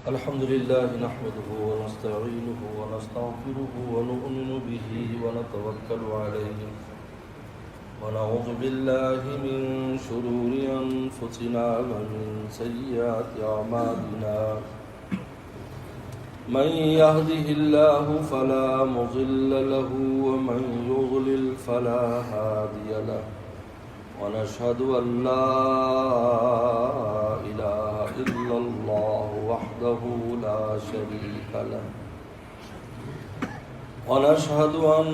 الحمد لله نحمده ونستعينه ونستغفره ونؤمن به ونتوكل عليه ونعوذ بالله من شرور أنفسنا ومن سيئات أعمالنا من يهده الله فلا مضل له ومن يضلل فلا هادي له ونشهد أن لا إله إلا الله وحده لا شريك له ونشهد أن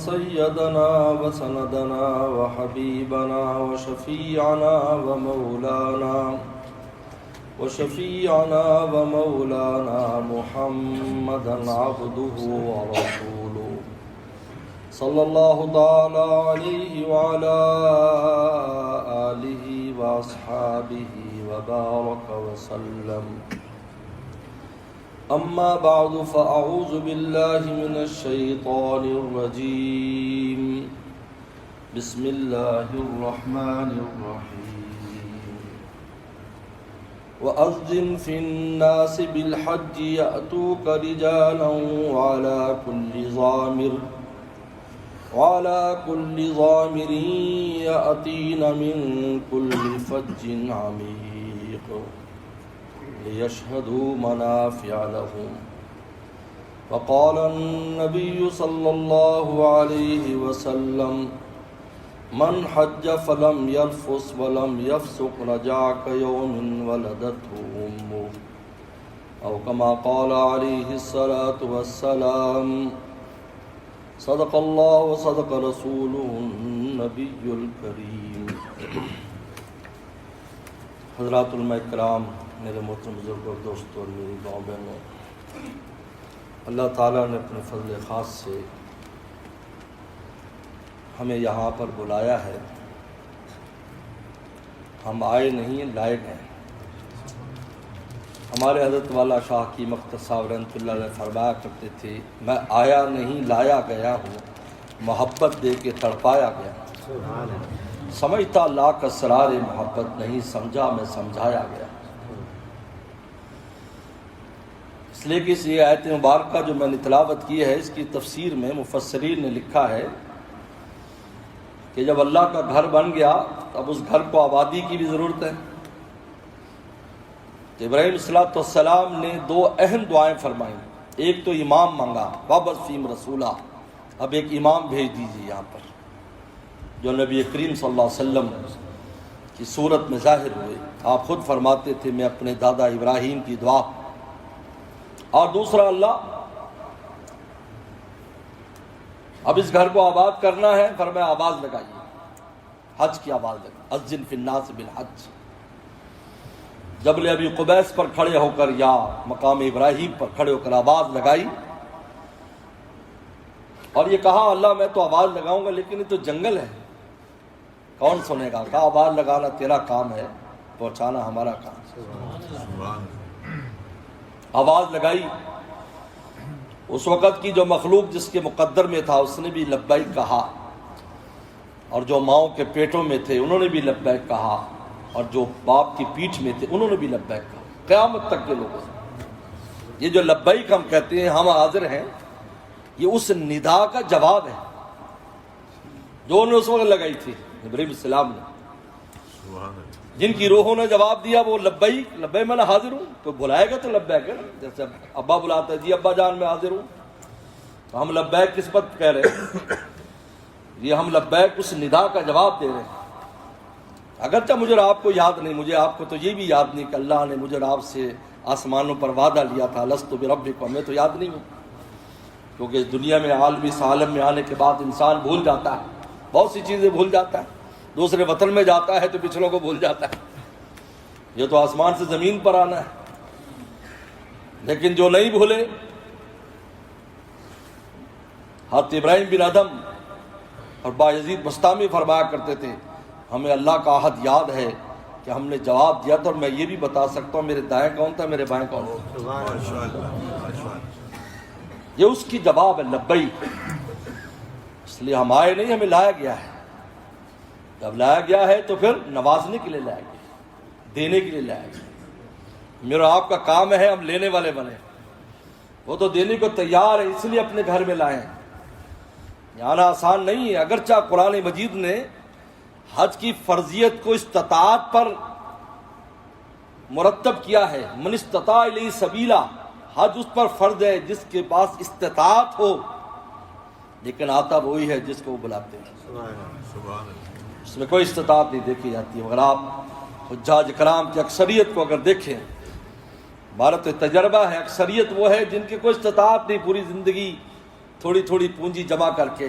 سيدنا وسندنا وحبيبنا وشفيعنا ومولانا محمدا عبده ورسوله صلى الله تعالى عليه وعلى آله وأصحابه وبارك وسلم أما بعد فأعوذ بالله من الشيطان الرجيم بسم الله الرحمن الرحيم وأذن في الناس بالحج يأتوك رجالا وعلى كل ضامر يأتين من كل فج عميق ليشهدوا منافع لهم وقال النبي صلى الله عليه وسلم من حج فلم يرفث ولم يفسق رجع كيوم ولدته أمه أو كما قال عليه الصلاة والسلام صدق اللہ وصدق رسولہ النبی الکریم۔ حضرات علماء کرام، میرے محترم بزرگوں اور دوستوں اور میری ماؤں بہنوں، اللہ تعالیٰ نے اپنے فضل خاص سے ہمیں یہاں پر بلایا ہے۔ ہم آئے نہیں، لائے گئے۔ ہمارے حضرت والا شاہ کی مقدس صاحب رحمۃ اللہ علیہ فرمایا کرتے تھے، میں آیا نہیں لایا گیا ہوں، محبت دے کے تڑپایا گیا۔ سمجھتا لاکھ اسرار محبت نہیں، سمجھا میں سمجھایا گیا۔ اس لیے کہ اس یہ آیت مبارکہ جو میں نے تلاوت کی ہے، اس کی تفسیر میں مفسرین نے لکھا ہے کہ جب اللہ کا گھر بن گیا اب اس گھر کو آبادی کی بھی ضرورت ہے۔ ابراہیم السلام نے دو اہم دعائیں فرمائیں، ایک تو امام مانگا، وابعث فیہم رسولا، اب ایک امام بھیج دیجیے یہاں پر جو نبی کریم صلی اللہ علیہ وسلم کی صورت میں ظاہر ہوئے۔ آپ خود فرماتے تھے میں اپنے دادا ابراہیم کی دعا، اور دوسرا اللہ اب اس گھر کو آباد کرنا ہے، فرمایا آواز لگائیے، حج کی آواز لگائیے، اذن فی الناس بالحج۔ جبل ابی قبیس پر کھڑے ہو کر یا مقام ابراہیم پر کھڑے ہو کر آواز لگائی، اور یہ کہا اللہ میں تو آواز لگاؤں گا لیکن یہ تو جنگل ہے، کون سنے گا؟ کہا آواز لگانا تیرا کام ہے، پہنچانا ہمارا کام ہے۔ آواز لگائی۔ اس وقت کی جو مخلوق جس کے مقدر میں تھا اس نے بھی لبیک کہا، اور جو ماؤں کے پیٹوں میں تھے انہوں نے بھی لبیک کہا، اور جو باپ کی پیٹھ میں تھے انہوں نے بھی لبیک کہا، قیامت تک کے لوگوں سے۔ یہ جو لبیک ہم کہتے ہیں، ہم حاضر ہیں، یہ اس ندا کا جواب ہے جو انہوں نے اس وقت لگائی تھی ابراہیم السلام نے۔ جن کی روحوں نے جواب دیا وہ لبیک میں حاضر ہوں، تو بلائے گا تو لبیک ہے نا، جیسے ابا بلاتا ہے جی ابا جان میں حاضر ہوں، تو ہم لبیک کس وقت کہہ رہے ہیں؟ یہ ہم لبیک اس ندا کا جواب دے رہے ہیں۔ اگرچہ مجھے اور آپ کو یاد نہیں، مجھے آپ کو تو یہ بھی یاد نہیں کہ اللہ نے مجھے اور آپ سے آسمانوں پر وعدہ لیا تھا لست بربکم، ہمیں تو یاد نہیں ہو، کیونکہ اس دنیا میں اس عالم میں آنے کے بعد انسان بھول جاتا ہے، بہت سی چیزیں بھول جاتا ہے، دوسرے وطن میں جاتا ہے تو پچھلوں کو بھول جاتا ہے۔ یہ تو آسمان سے زمین پر آنا ہے، لیکن جو نہیں بھولے، حضرت ابراہیم بن ادم اور بایزید بستامی فرمایا کرتے تھے ہمیں اللہ کا عہد یاد ہے کہ ہم نے جواب دیا تھا، اور میں یہ بھی بتا سکتا ہوں میرے دائیں کون تھا میرے بائیں کون تھا۔ یہ اس کی جواب ہے لبیک۔ اس لیے ہم آئے نہیں، ہمیں لایا گیا ہے۔ جب لایا گیا ہے تو پھر نوازنے کے لیے لایا گیا، دینے کے لیے لایا گیا۔ میرا آپ کا کام ہے ہم لینے والے بنے، وہ تو دینے کو تیار ہے، اس لیے اپنے گھر میں لائیں۔ آنا آسان نہیں ہے، اگرچہ قرآن مجید نے حج کی فرضیت کو استطاعت پر مرتب کیا ہے، من استطاع الیہ سبیلا، حج اس پر فرض ہے جس کے پاس استطاعت ہو، لیکن آتا وہی ہے جس کو وہ بلاتے ہیں، اس میں کوئی استطاعت نہیں دیکھی جاتی۔ اگر آپ حجاج کرام کی اکثریت کو اگر دیکھیں، ہمارا تو تجربہ ہے، اکثریت وہ ہے جن کی کوئی استطاعت نہیں، پوری زندگی تھوڑی تھوڑی پونجی جمع کر کے۔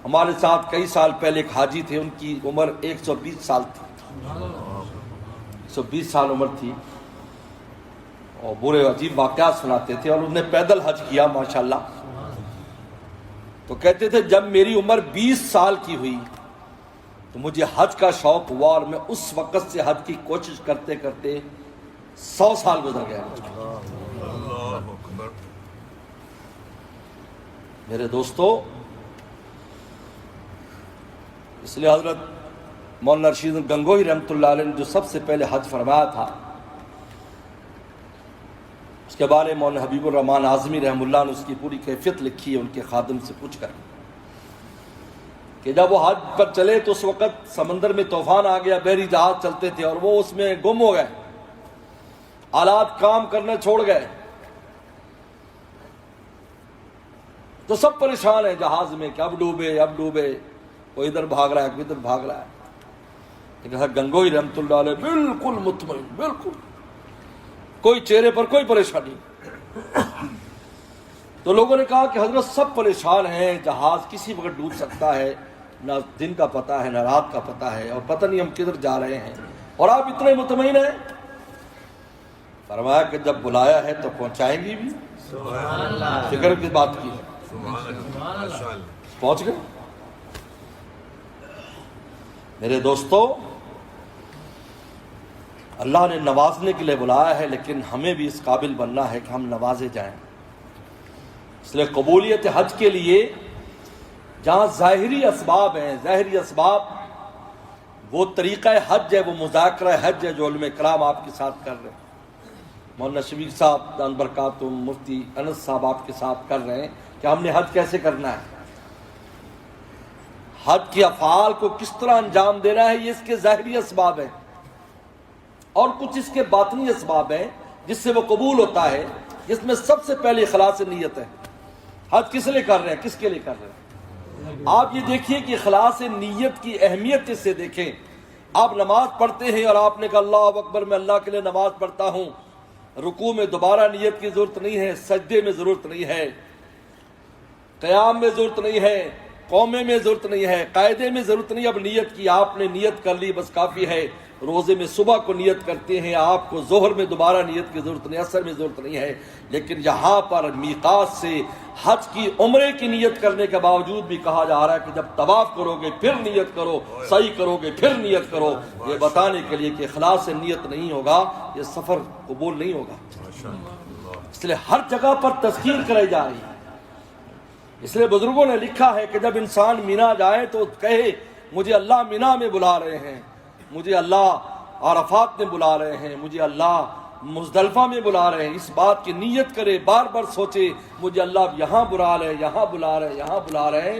ہمارے ساتھ کئی سال پہلے ایک حاجی تھے، ان کی عمر 120 سال تھی، 120 سال عمر تھی، اور برے عجیب واقعات سناتے تھے، اور انہوں نے پیدل حج کیا ماشاءاللہ۔ تو کہتے تھے جب میری عمر 20 سال کی ہوئی تو مجھے حج کا شوق ہوا، اور میں اس وقت سے حج کی کوشش کرتے کرتے 100 سال گزر گیا۔ میرے دوستو، اس لیے حضرت مولانا رشید گنگوہی رحمۃ اللہ علیہ نے جو سب سے پہلے حج فرمایا تھا، اس کے بارے میں مولانا حبیب الرحمن اعظمی رحمہ اللہ نے اس کی پوری کیفیت لکھی ہے ان کے خادم سے پوچھ کر، کہ جب وہ حج پر چلے تو اس وقت سمندر میں طوفان آ گیا، بحری جہاز چلتے تھے اور وہ اس میں گم ہو گئے، آلات کام کرنا چھوڑ گئے، تو سب پریشان ہیں جہاز میں کہ اب ڈوبے اب ڈوبے، کوئی ادھر بھاگ رہا ہے کوئی ادھر بھاگ رہا ہے، لیکن حضرت گنگوہی رحمۃ اللہ علیہ بالکل مطمئن، بالکل کوئی چہرے پر کوئی پریشانی۔ تو لوگوں نے کہا کہ حضرت سب پریشان ہیں، جہاز کسی وقت ڈوب سکتا ہے، نہ دن کا پتہ ہے نہ رات کا پتہ ہے، اور پتہ نہیں ہم کدھر جا رہے ہیں، اور آپ اتنے مطمئن ہیں؟ فرمایا کہ جب بلایا ہے تو پہنچائیں گی بھی، فکر کی بات کی، پہنچ گئے۔ میرے دوستو، اللہ نے نوازنے کے لیے بلایا ہے، لیکن ہمیں بھی اس قابل بننا ہے کہ ہم نوازے جائیں۔ اس لیے قبولیت حج کے لیے جہاں ظاہری اسباب ہیں، ظاہری اسباب وہ طریقہ حج ہے، وہ مذاکرہ حج ہے جو علماء کرام آپ کے ساتھ کر رہے ہیں، مولانا شفیق صاحب دان برکاتہم، مفتی انس صاحب آپ کے ساتھ کر رہے ہیں کہ ہم نے حج کیسے کرنا ہے، حج کے افعال کو کس طرح انجام دینا ہے، یہ اس کے ظاہری اسباب ہیں، اور کچھ اس کے باطنی اسباب ہیں جس سے وہ قبول ہوتا ہے، جس میں سب سے پہلے اخلاص نیت ہے۔ حج کس لیے کر رہے ہیں، کس کے لیے کر رہے ہیں؟ آپ یہ دیکھیے کہ اخلاص نیت کی اہمیت اس سے دیکھیں۔ آپ نماز پڑھتے ہیں اور آپ نے کہا اللہ اکبر، میں اللہ کے لیے نماز پڑھتا ہوں، رکوع میں دوبارہ نیت کی ضرورت نہیں ہے، سجدے میں ضرورت نہیں ہے، قیام میں ضرورت نہیں ہے، قومے میں ضرورت نہیں ہے، قاعدے میں ضرورت نہیں، اب نیت کی، آپ نے نیت کر لی بس کافی ہے۔ روزے میں صبح کو نیت کرتے ہیں آپ کو، ظہر میں دوبارہ نیت کی ضرورت نہیں، عصر میں ضرورت نہیں ہے، لیکن یہاں پر میقات سے حج کی عمرے کی نیت کرنے کے باوجود بھی کہا جا رہا ہے کہ جب طواف کرو گے پھر نیت کرو، سعی کرو گے پھر نیت کرو، یہ بتانے کے لیے کہ اخلاص سے نیت نہیں ہوگا یہ سفر قبول نہیں ہوگا۔ اس لیے ہر جگہ پر تذکیر کرائی جا رہی ہے۔ اس لیے بزرگوں نے لکھا ہے کہ جب انسان مینا جائے تو کہے مجھے اللہ مینا میں بلا رہے ہیں، مجھے اللہ عرفات میں بلا رہے ہیں، مجھے اللہ مزدلفہ میں بلا رہے ہیں، اس بات کی نیت کرے، بار بار سوچے مجھے اللہ یہاں بلا رہے ہیں، یہاں بلا رہے ہیں، یہاں بلا رہے ہیں۔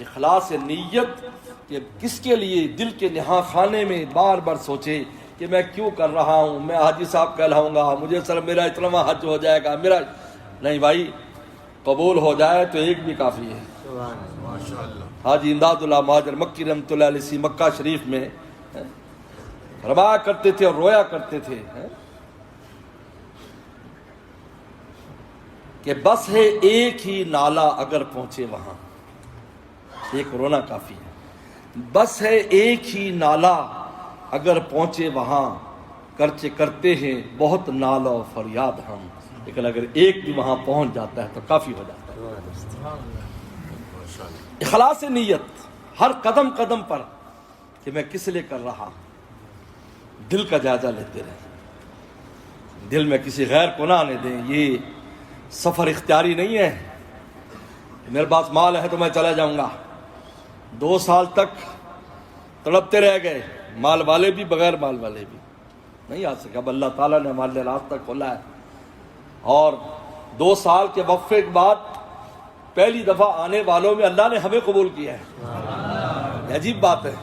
اخلاص نیت کہ کس کے لیے، دل کے نہا خانے میں بار بار سوچے کہ میں کیوں کر رہا ہوں، میں حاجی صاحب کہلاؤں گا، مجھے سر میرا اتنا حج ہو جائے گا، میرا نہیں بھائی، قبول ہو جائے تو ایک بھی کافی ہے۔ حاجی امداد اللہ مہاجر مکی رحمۃ اللہ علیہ مکہ شریف میں روایا کرتے تھے اور رویا کرتے تھے کہ بس ہے ایک ہی نالا اگر پہنچے وہاں، ایک رونا کافی ہے، بس ہے ایک ہی نالا اگر پہنچے وہاں، کرچے کرتے ہیں بہت نالہ و فریاد ہم، لیکن اگر ایک بھی وہاں پہنچ جاتا ہے تو کافی ہو جاتا ہے۔ اخلاص نیت ہر قدم قدم پر کہ میں کس لیے کر رہا، دل کا جائزہ لیتے رہیں، دل میں کسی غیر کو نہ آنے دیں۔ یہ سفر اختیاری نہیں ہے، میرے پاس مال ہے تو میں چلا جاؤں گا۔ 2 سال تک تڑپتے رہ گئے، مال والے بھی بغیر مال والے بھی، نہیں آ سکے. اب اللہ تعالیٰ نے ہمارے لیے راستہ کھولا ہے, اور 2 سال کے وقفے کے بعد پہلی دفعہ آنے والوں میں اللہ نے ہمیں قبول کیا ہے. یہ عجیب بات ہے,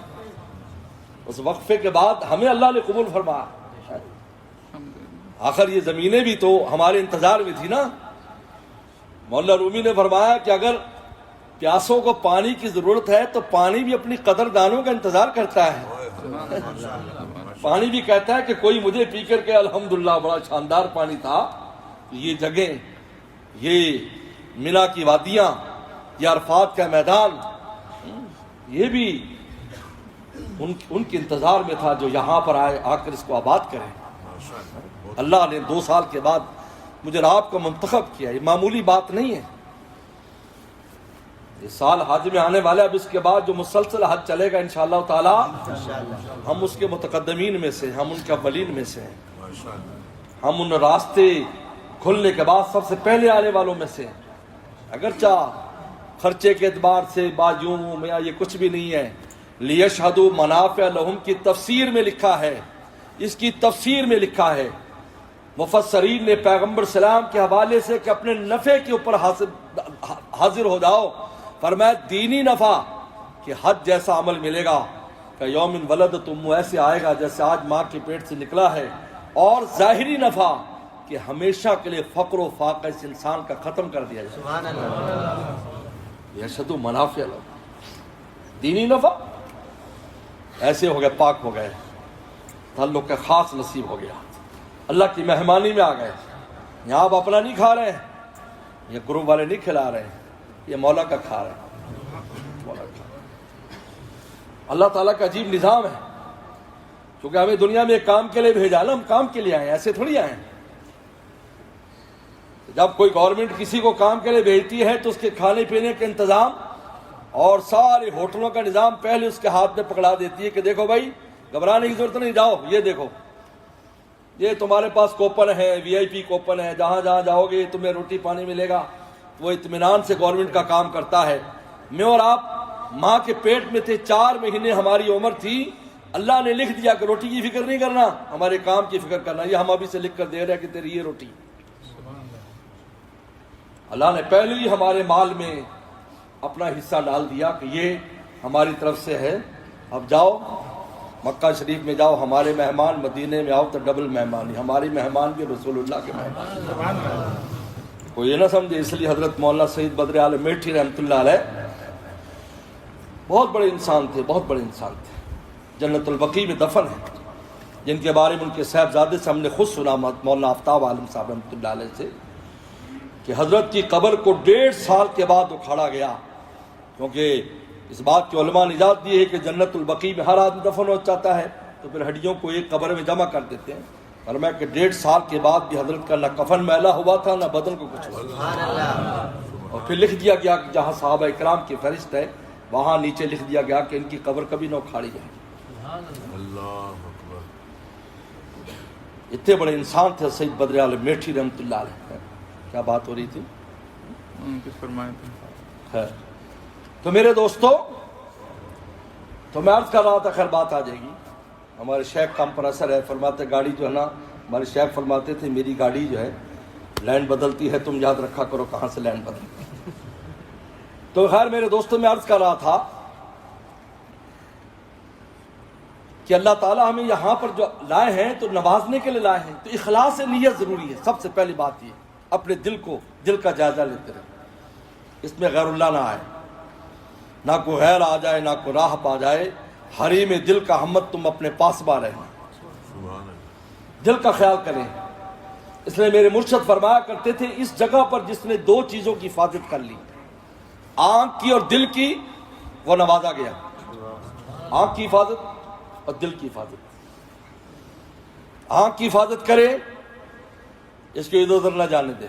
اس وقفے کے بعد ہمیں اللہ نے قبول فرمایا. آخر یہ زمینیں بھی تو ہمارے انتظار میں تھی نا. مولانا رومی نے فرمایا کہ اگر پیاسوں کو پانی کی ضرورت ہے تو پانی بھی اپنی قدردانوں کا انتظار کرتا ہے. پانی بھی کہتا ہے کہ کوئی مجھے پی کر کے الحمدللہ بڑا شاندار پانی تھا. یہ جگہیں, یہ مینا کی وادیاں, یہ عرفات کا میدان, یہ بھی ان کے انتظار میں تھا جو یہاں پر آئے, آ کر اس کو آباد کریں. اللہ نے 2 سال کے بعد مجھے آپ کو منتخب کیا. یہ معمولی بات نہیں ہے. اس سال حج میں آنے والا, اب اس کے بعد جو مسلسل حج چلے گا انشاءاللہ تعالی, ہم اس کے متقدمین میں سے, ہم ان کے اولین میں سے ہیں. ہم ان راستے کھلنے کے بعد سب سے پہلے آنے والوں میں سے. اگرچہ خرچے کے اعتبار سے باجوں میں یہ کچھ بھی نہیں ہے. لیشہدوا منافع لہم کی تفسیر میں لکھا ہے, اس کی تفسیر میں لکھا ہے مفسرین نے پیغمبر سلام کے حوالے سے کہ اپنے نفع کے اوپر حاضر ہو جاؤ. فرمایا دینی نفع کہ حج جیسا عمل ملے گا کہ یوم ولدتم, ایسے آئے گا جیسے آج ماں کے پیٹ سے نکلا ہے. اور ظاہری نفع کہ ہمیشہ کے لیے فقر و فاقہ اس انسان کا ختم کر دیا جائے. سبحان اللہ. یشہدوا منافع لہم, دینی نفع ایسے ہو گئے, پاک ہو گئے, تعلق کا خاص نصیب ہو گیا, اللہ کی مہمانی میں آ گئے. یہاں آپ اپنا نہیں کھا رہے ہیں, یہ گروپ والے نہیں کھلا رہے ہیں, یہ مولا کا کھا رہے ہیں. اللہ تعالیٰ کا عجیب نظام ہے, کیونکہ ہمیں دنیا میں ایک کام کے لیے بھیجا نا, ہم کام کے لیے آئے, ایسے تھوڑی آئے. جب کوئی گورنمنٹ کسی کو کام کے لیے بھیجتی ہے تو اس کے کھانے پینے کا انتظام اور سارے ہوٹلوں کا نظام پہلے اس کے ہاتھ میں پکڑا دیتی ہے کہ دیکھو بھائی گھبرانے کی ضرورت نہیں, جاؤ یہ دیکھو, یہ تمہارے پاس کوپن ہے, وی آئی پی کوپن ہے, جہاں جہاں جاؤ گے تمہیں روٹی پانی ملے گا. وہ اطمینان سے گورنمنٹ کا کام کرتا ہے. میں اور آپ ماں کے پیٹ میں تھے, 4 مہینے ہماری عمر تھی, اللہ نے لکھ دیا کہ روٹی کی فکر نہیں کرنا, ہمارے کام کی فکر کرنا. یہ ہم ابھی سے لکھ کر دے رہے ہیں کہ تیری یہ روٹی. اللہ نے پہلے ہی ہمارے مال میں اپنا حصہ ڈال دیا کہ یہ ہماری طرف سے ہے. اب جاؤ مکہ شریف میں جاؤ, ہمارے مہمان, مدینے میں آؤ تو ڈبل مہمانی, ہماری مہمان بھی رسول اللہ کے مہمان. کوئی یہ نہ سمجھے. اس لیے حضرت مولانا سید بدر عالم میٹھی رحمۃ اللہ علیہ بہت بڑے انسان تھے, بہت بڑے انسان تھے. جنت البقیع میں دفن ہیں, جن کے بارے میں ان کے صاحبزادے سے ہم نے خود سنا, مولانا آفتاب عالم صاحب رحمۃ اللہ علیہ سے, کہ حضرت کی قبر کو 1.5 سال کے بعد اکھاڑا گیا, کیونکہ اس بات کی علماء نے اجازت دی ہے کہ جنت البقیع میں ہر آدمی دفن ہو جاتا ہے تو پھر ہڈیوں کو ایک قبر میں جمع کر دیتے ہیں. اور میں کہ 1.5 سال کے بعد بھی حضرت کا نہ کفن میلا ہوا تھا نہ بدن کو کچھ ہوا. اور پھر لکھ دیا گیا کہ جہاں صحابہ اکرام کی فہرست ہے وہاں نیچے لکھ دیا گیا کہ ان کی قبر کبھی نہ اکھاڑی جائے. اتنے بڑے انسان تھے سید بدر عالم میٹھی رحمۃ اللہ علیہ. کیا بات ہو رہی تھی؟ خیر, تو میرے دوستو, تو میں عرض کر رہا تھا, خیر بات آ جائے گی. ہمارے شیخ کام پر اثر ہے, فرماتے گاڑی جو ہے نا, ہمارے شیخ فرماتے تھے میری گاڑی جو ہے لینڈ بدلتی ہے, تم یاد رکھا کرو کہاں سے لینڈ بدلتی. تو خیر میرے دوستوں, میں عرض کر رہا تھا کہ اللہ تعالیٰ ہمیں یہاں پر جو لائے ہیں تو نوازنے کے لیے لائے ہیں, تو اخلاص نیت ضروری ہے. سب سے پہلی بات یہ, اپنے دل کا جائزہ لیتے رہے, اس میں غیر اللہ نہ آئے, نہ کوئی غیر آ جائے, نہ کوئی راہ پا جائے. حریم دل کا ہمت تم اپنے پاس با رہے, دل کا خیال کریں. اس لیے میرے مرشد فرمایا کرتے تھے, اس جگہ پر جس نے 2 چیزوں کی حفاظت کر لی, آنکھ کی اور دل کی, وہ نوازا گیا. آنکھ کی حفاظت اور دل کی حفاظت. آنکھ کی حفاظت کرے, اس کو ادھر ادھر نہ جانے دے,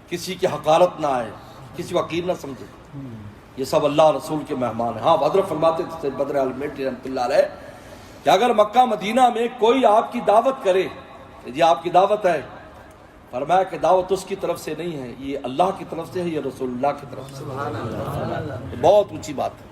کسی کی حقارت نہ آئے, کسی کو حقیر نہ سمجھے. یہ سب اللہ رسول کے مہمان ہیں. ہاں حضرت فرماتے تھے بدر عالم میٹھی رحمۃ اللہ علیہ کہ اگر مکہ مدینہ میں کوئی آپ کی دعوت کرے, یہ آپ کی دعوت ہے, فرمایا کہ دعوت اس کی طرف سے نہیں ہے, یہ اللہ کی طرف سے ہے, یہ رسول اللہ کی طرف سے. بہت اونچی بات ہے.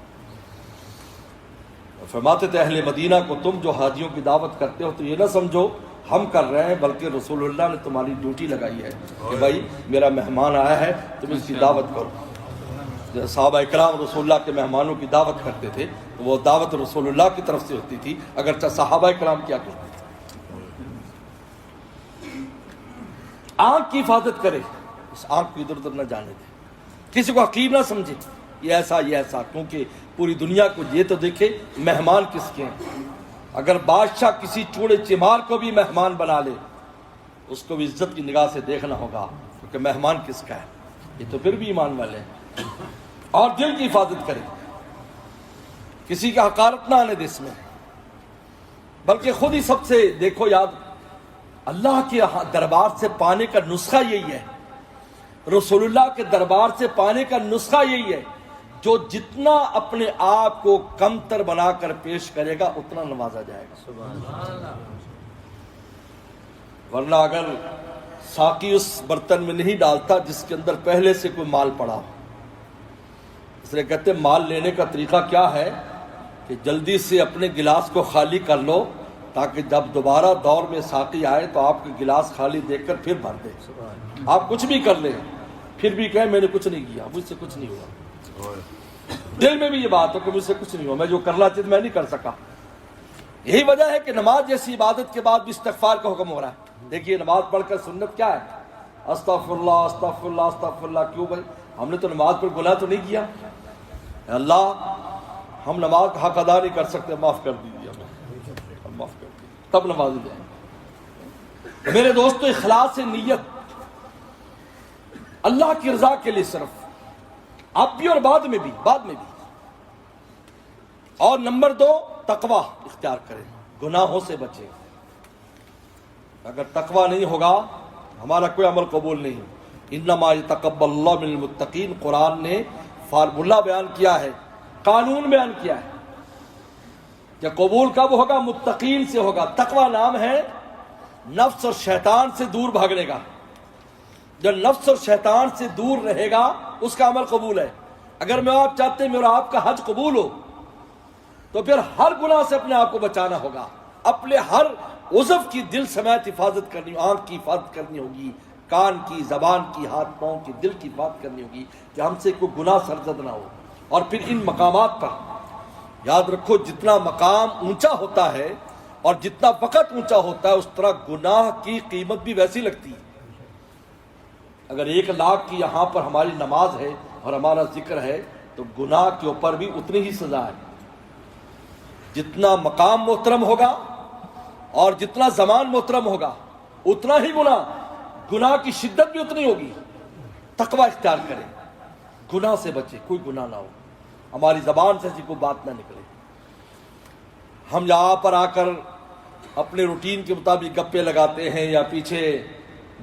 فرماتے تھے اہل مدینہ کو تم جو حاجیوں کی دعوت کرتے ہو تو یہ نہ سمجھو ہم کر رہے ہیں، بلکہ رسول اللہ نے تمہاری ڈیوٹی لگائی ہے کہ بھائی میرا مہمان آیا ہے تم اس کی دعوت کرو۔ صحابہ اکرام رسول اللہ کے مہمانوں کی دعوت کرتے تھے تو وہ دعوت رسول اللہ کی طرف سے ہوتی تھی، اگرچہ صحابہ اکرام کیا کرتے تھے۔ آنکھ کی حفاظت کرے، اس آنکھ کو ادھر ادھر نہ جانے دے، کسی کو حقیر نہ سمجھے یہ ایسا، کیونکہ پوری دنیا کو یہ تو دیکھے مہمان کس کے ہیں۔ اگر بادشاہ کسی چوڑے چمار کو بھی مہمان بنا لے اس کو بھی عزت کی نگاہ سے دیکھنا ہوگا، کیونکہ مہمان کس کا ہے، یہ تو پھر بھی ایمان والے ہیں۔ اور دل کی حفاظت کرے، کسی کا حقارت نہ آنے دے اس میں، بلکہ خود ہی سب سے دیکھو یاد، اللہ کے دربار سے پانے کا نسخہ یہی ہے، رسول اللہ کے دربار سے پانے کا نسخہ یہی ہے، جو جتنا اپنے آپ کو کمتر بنا کر پیش کرے گا اتنا نوازا جائے گا۔ ورنہ اگر ساقی اس برتن میں نہیں ڈالتا جس کے اندر پہلے سے کوئی مال پڑا ہو، اس لیے کہتے ہیں مال لینے کا طریقہ کیا ہے کہ جلدی سے اپنے گلاس کو خالی کر لو تاکہ جب دوبارہ دور میں ساقی آئے تو آپ کے گلاس خالی دیکھ کر پھر بھر دے۔ آپ کچھ بھی کر لیں پھر بھی کہیں میں نے کچھ نہیں کیا، مجھ سے کچھ نہیں ہوا، دل میں بھی یہ بات ہو کہ مجھ سے کچھ نہیں ہوا، میں جو کرنا چاہتا میں نہیں کر سکا۔ یہی وجہ ہے کہ نماز جیسی عبادت کے بعد بھی استغفار کا حکم ہو رہا ہے۔ دیکھیے نماز پڑھ کر سنت کیا ہے؟ استغفر اللہ استغفر اللہ استغفر اللہ۔ کیوں بھائی؟ ہم نے تو نماز پر گناہ تو نہیں کیا، اللہ ہم نماز کا حق ادا نہیں کر سکتے، معاف کر دیجیے ہمیں، معاف کر دیجیے، تب نماز جائیں۔ میرے دوستو اخلاص نیت اللہ کی رضا کے لیے صرف، اب بھی اور بعد میں بھی۔ اور نمبر 2 تقوی اختیار کریں، گناہوں سے بچیں۔ اگر تقوی نہیں ہوگا ہمارا کوئی عمل قبول نہیں۔ انما یتقبل اللہ من المتقین، قرآن نے فارمولہ بیان کیا ہے، قانون بیان کیا ہے کہ قبول کب ہوگا؟ متقین سے ہوگا۔ تقوی نام ہے نفس اور شیطان سے دور بھاگنے کا۔ جو نفس اور شیطان سے دور رہے گا اس کا عمل قبول ہے۔ اگر میں آپ چاہتے ہیں میرا آپ کا حج قبول ہو تو پھر ہر گناہ سے اپنے آپ کو بچانا ہوگا، اپنے ہر عضو کی دل سمیت حفاظت کرنی، آنکھ کی حفاظت کرنی ہوگی، کان کی، زبان کی، ہاتھ پاؤں کی، دل کی حفاظت کرنی ہوگی کہ ہم سے کوئی گناہ سرزد نہ ہو۔ اور پھر ان مقامات پر یاد رکھو جتنا مقام اونچا ہوتا ہے اور جتنا وقت اونچا ہوتا ہے اس طرح گناہ کی قیمت بھی ویسی لگتی ہے۔ اگر 1 لاکھ کی یہاں پر ہماری نماز ہے اور ہمارا ذکر ہے تو گناہ کے اوپر بھی اتنی ہی سزا ہے۔ جتنا مقام محترم ہوگا اور جتنا زمان محترم ہوگا اتنا ہی گناہ کی شدت بھی اتنی ہوگی۔ تقوی اختیار کریں، گناہ سے بچے، کوئی گناہ نہ ہو، ہماری زبان سے ایسی کوئی بات نہ نکلے۔ ہم یہاں پر آ کر اپنے روٹین کے مطابق گپے لگاتے ہیں یا پیچھے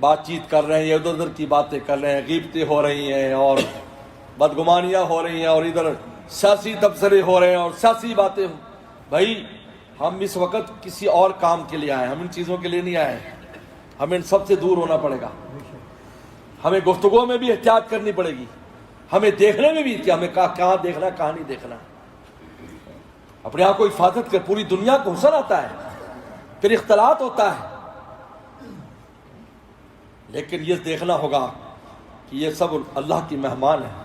بات چیت کر رہے ہیں یا ادھر ادھر کی باتیں کر رہے ہیں، غیبتیں ہو رہی ہیں اور بدگمانیاں ہو رہی ہیں اور ادھر سیاسی تبصرے ہو رہے ہیں اور سیاسی باتیں بھائی ہم اس وقت کسی اور کام کے لیے آئے ہیں، ہم ان چیزوں کے لیے نہیں آئے ہیں۔ ہمیں ان سب سے دور ہونا پڑے گا، ہمیں گفتگو میں بھی احتیاط کرنی پڑے گی، ہمیں دیکھنے میں بھی کہ ہمیں کہاں دیکھنا کہاں نہیں دیکھنا۔ اپنے آپ کو حفاظت کر، پوری دنیا کو حسن آتا ہے پھر اختلاط ہوتا ہے، لیکن یہ دیکھنا ہوگا کہ یہ سب اللہ کی مہمان ہیں۔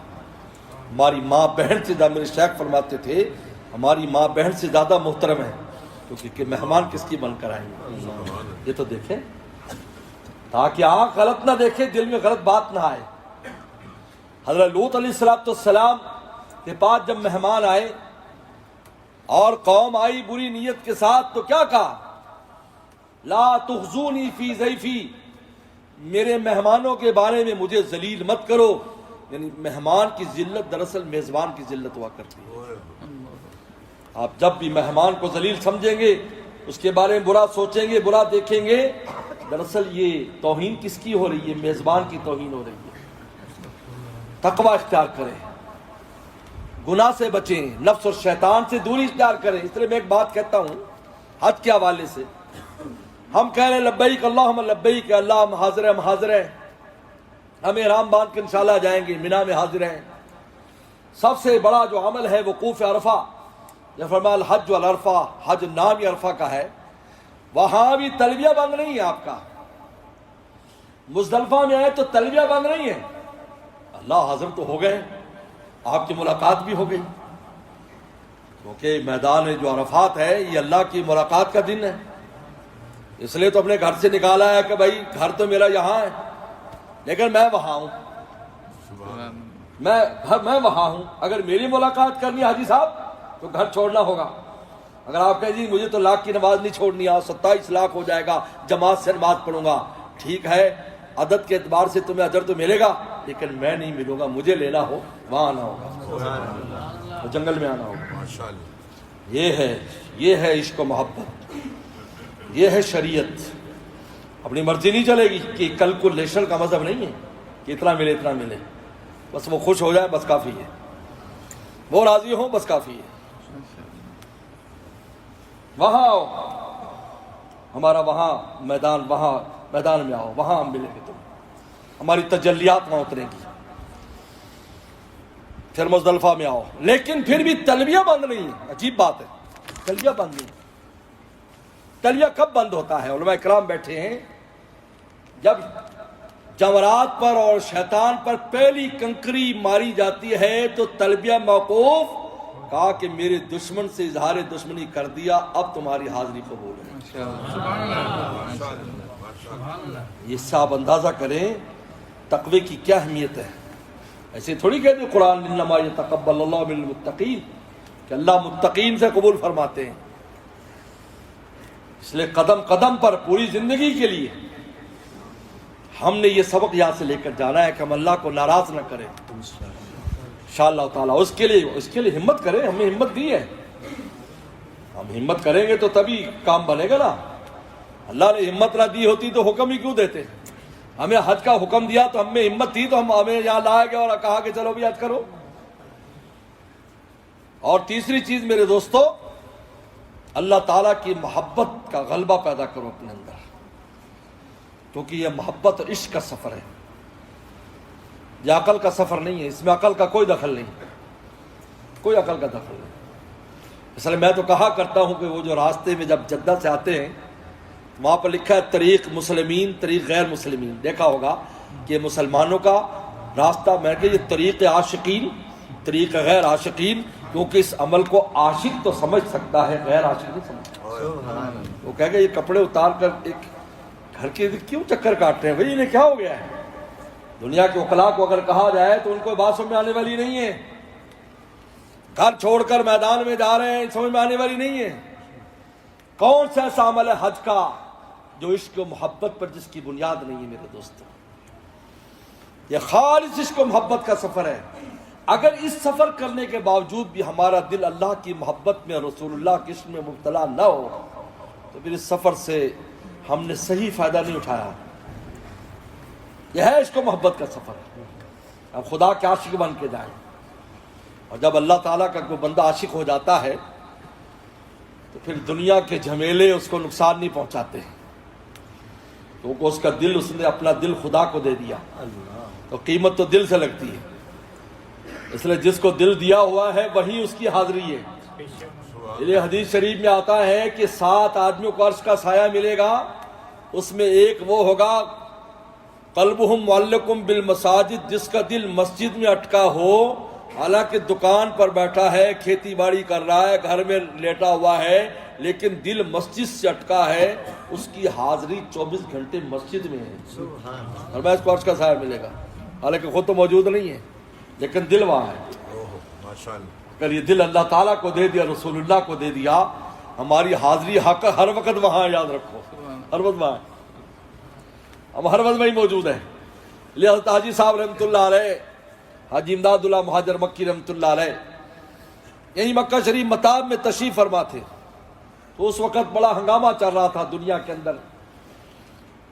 ہماری ماں بہن سے زیادہ، میرے شیخ فرماتے تھے ہماری ماں بہن سے زیادہ محترم ہے، کیونکہ مہمان کس کی بن کر آئیں گے۔ یہ تو دیکھیں تاکہ آنکھ غلط نہ دیکھے، دل میں غلط بات نہ آئے۔ حضرت لوط علیہ السلام کے پاس جب مہمان آئے اور قوم آئی بری نیت کے ساتھ تو کیا کہا؟ لا تخزونی فی ضیفی، میرے مہمانوں کے بارے میں مجھے ذلیل مت کرو۔ یعنی مہمان کی ذلت دراصل میزبان کی ذلت ہوا کرتی ہے۔ آپ جب بھی مہمان کو ذلیل سمجھیں گے، اس کے بارے میں برا سوچیں گے، برا دیکھیں گے، دراصل یہ توہین کس کی ہو رہی ہے؟ میزبان کی توہین ہو رہی ہے۔ تقوی اختیار کریں، گناہ سے بچیں، نفس اور شیطان سے دوری اختیار کریں۔ اس طرح میں ایک بات کہتا ہوں حج کے حوالے سے، ہم کہہ رہے ہیں لبیک اللہم لبیک، اللہ ہم حاضر ہیں، ہم احرام باندھ کے انشاءاللہ جائیں گے، مینا میں حاضر ہیں۔ سب سے بڑا جو عمل ہے وقوف عرفہ، جب فرمایا الحج والعرفہ، حج نام ہی عرفہ کا ہے، وہاں بھی تلبیہ بند نہیں ہے آپ کا. مزدلفہ میں آئے تو تلبیہ بند نہیں ہے. اللہ حاضر تو ہو گئے, آپ کی ملاقات بھی ہو گئی, کیونکہ میدان جو عرفات ہے یہ اللہ کی ملاقات کا دن ہے. اس لیے تو اپنے گھر سے نکالا ہے کہ بھائی گھر تو میرا یہاں ہے لیکن میں وہاں ہوں, میں وہاں ہوں. اگر میری ملاقات کرنی ہے حاجی صاحب تو گھر چھوڑنا ہوگا. اگر آپ کہیں جی مجھے تو لاکھ کی نماز نہیں چھوڑنی ہے, 27 لاکھ ہو جائے گا, جماعت سے نماز پڑھوں گا, ٹھیک ہے, عدد کے اعتبار سے تمہیں اجر تو ملے گا لیکن میں نہیں ملوں گا. مجھے لینا ہو وہاں آنا ہوگا, جنگل میں آنا ہوگا. یہ ہے عشق و محبت, یہ ہے شریعت. اپنی مرضی نہیں چلے گی کہ کیلکولیشن کا مذہب نہیں ہے کہ اتنا ملے اتنا ملے, بس وہ خوش ہو جائے بس کافی ہے, وہ راضی ہوں بس کافی ہے. وہاں آؤ, ہمارا وہاں میدان میں آؤ, وہاں ہم ملیں گے, تم ہماری تجلیات وہاں اتریں گی. پھر مزدلفہ میں آؤ, لیکن پھر بھی تلبیہ بند نہیں ہے. عجیب بات ہے, تلبیہ بند نہیں. تلبیہ کب بند ہوتا ہے؟ علماء کرام بیٹھے ہیں, جب جمرات پر اور شیطان پر پہلی کنکری ماری جاتی ہے تو تلبیہ موقوف. کہا کہ میرے دشمن سے اظہار دشمنی کر دیا, اب تمہاری حاضری قبول ہے. یہ سے آپ اندازہ کریں تقوی کی کیا اہمیت ہے. ایسے تھوڑی کہتے ہیں قرآن انما یتقبل اللہ من المتقین, کہ اللہ متقین سے قبول فرماتے ہیں. اس لیے قدم قدم پر پوری زندگی کے لیے ہم نے یہ سبق یہاں سے لے کر جانا ہے کہ ہم اللہ کو ناراض نہ کریں انشاءاللہ تعالیٰ. اس کے لیے ہمت کریں, ہمیں ہمت دی ہے, ہم ہمت کریں گے تو تبھی کام بنے گا نا. اللہ نے ہمت نہ دی ہوتی تو حکم ہی کیوں دیتے؟ ہمیں حج کا حکم دیا تو ہم میں ہمت تھی تو ہمیں یہاں لایا گیا اور کہا کہ چلو بھی حج کرو. اور تیسری چیز میرے دوستو, اللہ تعالیٰ کی محبت کا غلبہ پیدا کرو اپنے اندر, کیونکہ یہ محبت اور عشق کا سفر ہے, یہ عقل کا سفر نہیں ہے. اس میں عقل کا کوئی دخل نہیں, کوئی عقل کا دخل نہیں. اس لیے میں تو کہا کرتا ہوں کہ وہ جو راستے میں جب جدہ سے آتے ہیں وہاں پر لکھا ہے طریق مسلمین طریق غیر مسلمین. دیکھا ہوگا کہ مسلمانوں کا راستہ, میں کہ یہ طریق عاشقین طریق غیر عاشقین, کیونکہ اس عمل کو عاشق تو سمجھ سکتا ہے, غیر عاشق نہیں سمجھ. وہ کہہ گا یہ کپڑے اتار کر ایک گھر کے کیوں چکر کاٹتے ہیں بھائی, انہیں کیا ہو گیا ہے؟ دنیا کے عقلاء کو اگر کہا جائے تو ان کو بات سمجھ میں آنے والی نہیں ہے. گھر چھوڑ کر میدان میں جا رہے ہیں, سمجھ میں آنے والی نہیں ہے. کون سا ایسا عمل ہے حج کا جو عشق و محبت پر جس کی بنیاد نہیں ہے میرے دوستو؟ یہ خالص عشق و محبت کا سفر ہے. اگر اس سفر کرنے کے باوجود بھی ہمارا دل اللہ کی محبت میں, رسول اللہ کے عشق میں مبتلا نہ ہو تو پھر اس سفر سے ہم نے صحیح فائدہ نہیں اٹھایا. یہ ہے عشق و محبت کا سفر. اب خدا کے عاشق بن کے جائیں, اور جب اللہ تعالیٰ کا کوئی بندہ عاشق ہو جاتا ہے تو پھر دنیا کے جھمیلے اس کو نقصان نہیں پہنچاتے, کیونکہ اس کا دل, اس نے اپنا دل خدا کو دے دیا, تو قیمت تو دل سے لگتی ہے. اس لیے جس کو دل دیا ہوا ہے وہی اس کی حاضری ہے. یہ حدیث شریف میں آتا ہے کہ 7 آدمیوں کو عرش کا سایہ ملے گا, اس میں ایک وہ ہوگا قلبہم معلقم بالمساجد, جس کا دل مسجد میں اٹکا ہو, حالانکہ دکان پر بیٹھا ہے, کھیتی باڑی کر رہا ہے, گھر میں لیٹا ہوا ہے, لیکن دل مسجد سے اٹکا ہے. اس کی حاضری 24 گھنٹے مسجد میں ہے, اور میں اس کو عرش کا سایہ ملے گا, حالانکہ خود تو موجود نہیں ہے لیکن دل وہاں ہے. اگر یہ دل اللہ تعالیٰ کو دے دیا, رسول اللہ کو دے دیا, ہماری حاضری حق ہر وقت وہاں, یاد رکھو ہر وقت وہاں, ہم ہر وقت وہی موجود ہیں. حضرت حاجی صاحب رحمۃ اللہ علیہ, حاجی امداد اللہ مہاجر مکی رحمۃ اللہ علیہ, یہی مکہ شریف متاب میں تشریف فرما تھے, تو اس وقت بڑا ہنگامہ چل رہا تھا دنیا کے اندر.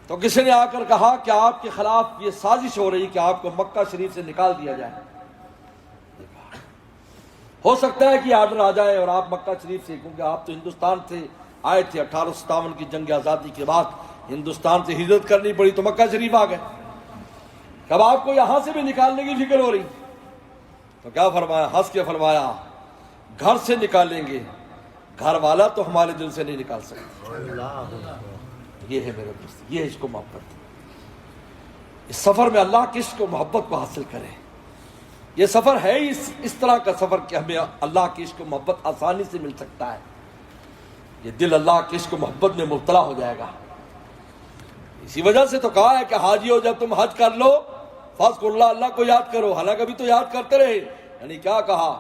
تو کسی نے آ کر کہا کہ آپ کے خلاف یہ سازش ہو رہی کہ آپ کو مکہ شریف سے نکال دیا جائے. ہو سکتا ہے کہ آرڈر آ جائے اور آپ مکہ شریف سے, کیونکہ آپ تو ہندوستان سے آئے تھے, 1857 کی جنگ آزادی کے بعد ہندوستان سے ہجرت کرنی پڑی تو مکہ شریف آ گئے. اب آپ کو یہاں سے بھی نکالنے کی فکر ہو رہی, تو کیا فرمایا, ہنس کے فرمایا گھر سے نکالیں گے گھر والا تو ہمارے دل سے نہیں نکال سکتا۔ یہ ہے میرے دوست، یہ عشق و محبت۔ اس سفر میں اللہ کے عشق و محبت کو حاصل کریں۔ یہ سفر ہے اس طرح کا سفر کہ ہمیں اللہ کی عشق و محبت آسانی سے مل سکتا ہے۔ یہ دل اللہ کے عشق و محبت میں مبتلا ہو جائے گا۔ اسی وجہ سے تو کہا ہے کہ حاجیو جب تم حج کر لو فاذکروا اللہ، اللہ کو یاد کرو۔ حالانکہ ابھی تو یاد کرتے رہے، یعنی کیا کہا،